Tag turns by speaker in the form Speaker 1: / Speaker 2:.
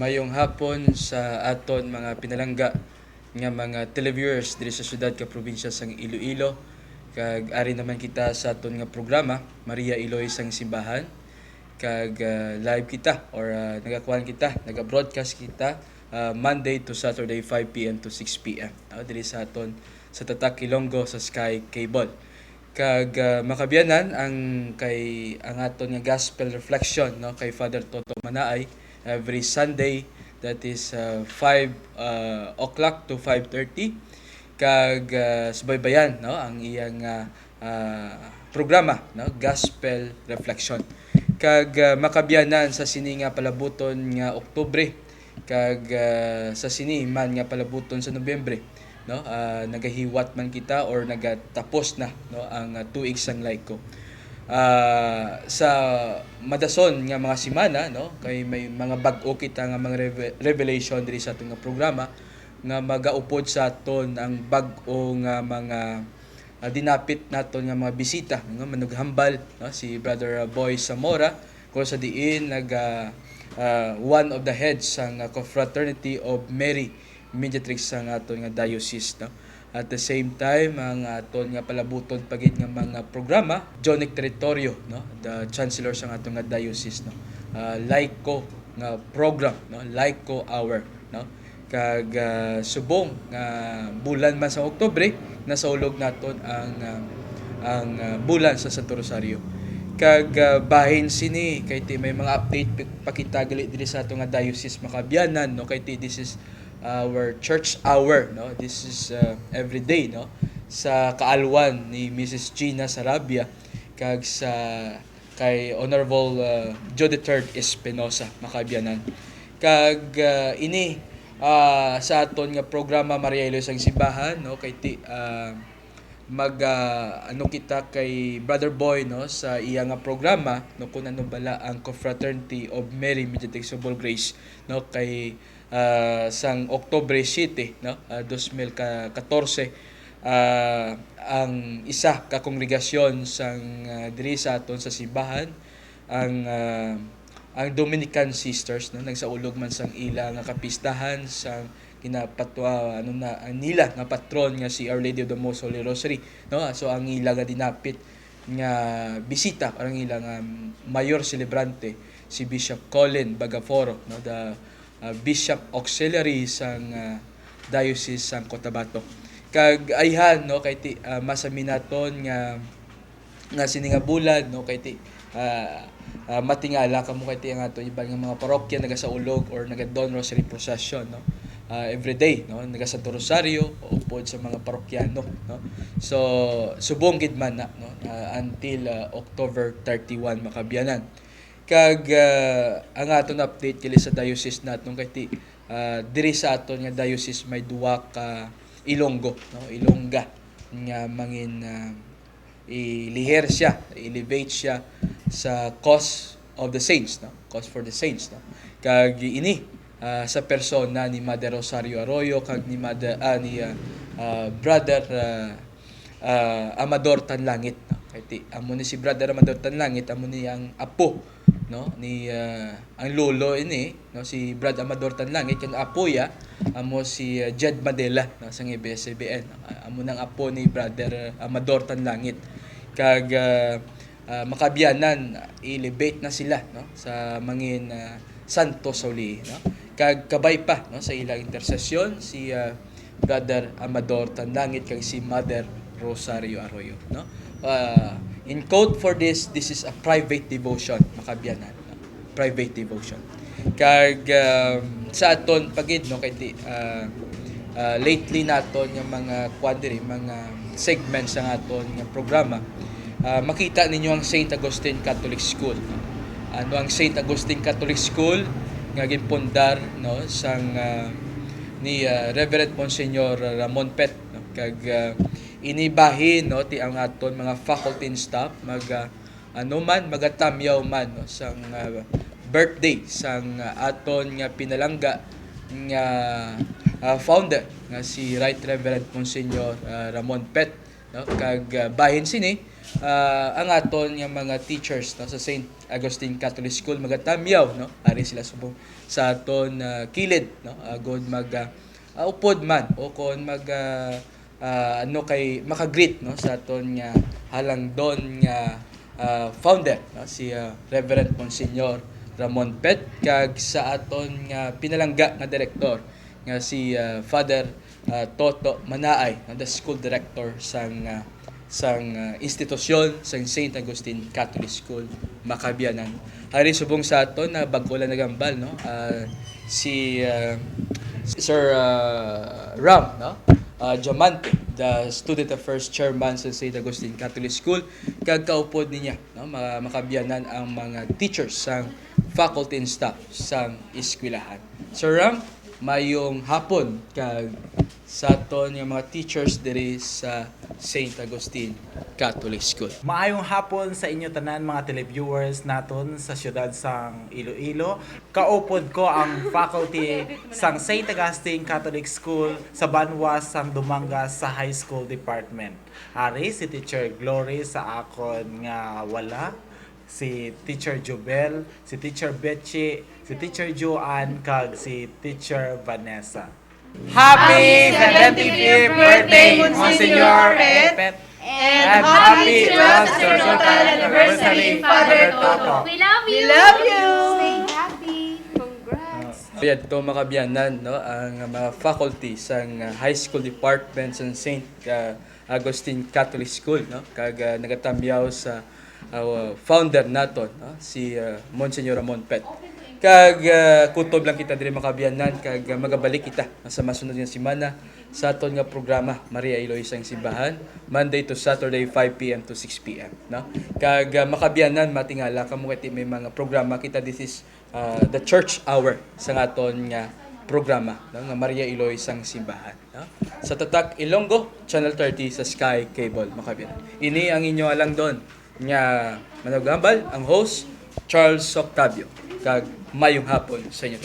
Speaker 1: Mayong hapon sa aton mga pinalangga nga mga televiewers diri sa syudad ka probinsya sang Iloilo. Kag ari naman kita sa aton nga programa Maria Iloy sang Simbahan. Kag live kita or nagakuan kita, naga-broadcast kita Monday to Saturday 5 p.m. to 6 p.m. Diri sa aton sa Tatak Ilonggo sa Sky Cable. Kag makabiyanan ang aton nga gospel reflection kay Father Toto Manaay every Sunday, that is 5 o'clock to 5:30. Kag subaybayan ang iyang programa gospel reflection. Kag makabiyanan sa sini nga palabuton nga Oktubre, kag sa sini man nga palabuton sa Nobyembre, nagahiwat man kita or nagatapos na ang tuig sang laiko. Sa madason nga mga semana kay may mga bag-o kita nga mga revelation diri sa aton nga programa nga magaupod sa aton ang bag-o nga mga dinapit naton nga mga bisita nga manughambal si Brother Boy Zamora kung sa diin one of the heads sang Confraternity of Mary Mediatrix sang aton nga diocese. At the same time, ang aton nga palabuton pagit nga mga programa, Jonic Territorio, the chancellor sang aton nga diocese, Laiko nga program, Laiko Hour, kag subong nga bulan man sa Oktubre nasaulog naton ang bulan sa Santo Rosario. Kag bahin sini kay ti may mga update pakita gali diri sa aton nga diocese makabiyanan kay ti this is our church hour, this is every day sa kaalwan ni Mrs. Gina Sarabia kag sa kay Honorable Joe III Espinosa makabiyanan. Kag ini sa aton nga programa Maria Iloy sang Simbahan kay ti kita kay Brother Boy sa iya nga programa kung ano bala ang Confraternity of Mary Mediatrix of All Grace kay sang Oktubre 7 2014 ang isa ka kongregasyon sang diri sa aton sa simbahan ang Dominican Sisters nagsaulog man sang ila nga kapistahan sang kinapatwa ang nila nga patron nga si Our Lady of the Most Holy Rosary so ang ila nga dinapit nga bisita ang ila nga mayor celebrante si Bishop Colin Bagaforo the Bishop Auxiliary sang Diocese sang Cotabato. Kag ayhan kay ti masami naton nga sini nga bulan kay ti matingala kamo kay ti ang ato ibang mga parokya nagasaulog or naga-Dawn Rosary Procession every day naga Santo Rosario upod sa mga parokyano so subong gid man until October 31 makabiyanan. Kag ang aton update kili sa diocese naton kay ti diri sa aton nga diocese may duwa ka Ilonggo Ilongga nga mangin iliher siya, elevate siya sa cause of the saints cause for the saints kag ini sa persona ni Mother Rosario Arroyo kag ni Brother Amador Tanlangit kay ti amo ni si Brother Amador Tanlangit amo ni ang apo ni ang lolo ini si Brad Amador Tanlangit kag apoya amo si Jed Madela sang ABS-CBN amo nang apo ni Brother Amador Tanlangit kag makabiyanan elevate na sila sa mangin santo sa uli kag kabay pa sa ilang intersesyon si Brother Amador Tanlangit kag si Mother Rosario Arroyo in quote for this is a private devotion makabiyanan private devotion kag sa aton pagid kay lately naton nga mga quadri mga segments sa aton nga programa makita ninyo ang St. Augustine Catholic School ang St. Augustine Catholic School nga ginpundar sang ni Reverend Monsignor Ramon Pet kag inibahin ti ang aton mga faculty and staff magatamyaw man sang birthday sang aton nga pinalangga nga founder nga si Right Reverend Monsignor Ramon Pet kag bahin sini ang aton nga mga teachers no sa St. Augustine Catholic School magatamyaw no ari sila subong sa aton kilid no god mag upod man o kon mag ano kay makagreet no sa aton nga halangdon nga founder no si Reverend Monsignor Ramon Pet kag sa aton nga pinalangga nga direktor nga si Father Toto Manaay the school director sang institusyon sang St. Augustine Catholic School Makabianan. Hari subong sa aton na bag-o lang nagambal no si Sir Ram no Diamante, the student affairs chairman sa St. Augustine Catholic School kag kaupod niya no makabianan ang mga teachers sang faculty and staff sang eskwelahan. Sir Ram, mayong hapon kag sa aton nga mga teachers diri sa St. Augustine Catholic School.
Speaker 2: Maayong hapon sa inyo tanan mga televiewers naton sa siyudad sang Iloilo. Kaupod ko ang faculty sang St. Augustine Catholic School sa Banwas sang Dumangas sa High School Department. Ari si Teacher Glory sa akon nga wala, si Teacher Jubel, si Teacher Betchy, si Teacher Joanne, kag si Teacher Vanessa. Happy 75th birthday, Monsignor Pet!
Speaker 3: And happy 12th Sacerdotal Anniversary, Father Toto.
Speaker 4: We love you!
Speaker 3: We love you!
Speaker 4: Stay happy! Congrats!
Speaker 1: Kaya ito makabiyanan no ang mga faculty sang high school department sa St. Augustine Catholic School no kag nagatamyaw sa founder naton no si Monsignor Ramon Pet. Kag kutob lang kita diri makabiyanan kag magabalik kita sa masunod nga semana sa aton nga programa Maria Eloisa ang Simbahan Monday to Saturday 5 p.m. to 6 p.m. no kag makabiyanan matingala kamo kay may mga programa kita. This is the church hour sa aton nga programa no nga Maria Eloisa ang Simbahan no sa Tatak Ilonggo Channel 30 sa Sky Cable makabiyanan. Ini ang inyo alang doon nga managambal ang host Charles Octavio kag mayong hapon sa inyo.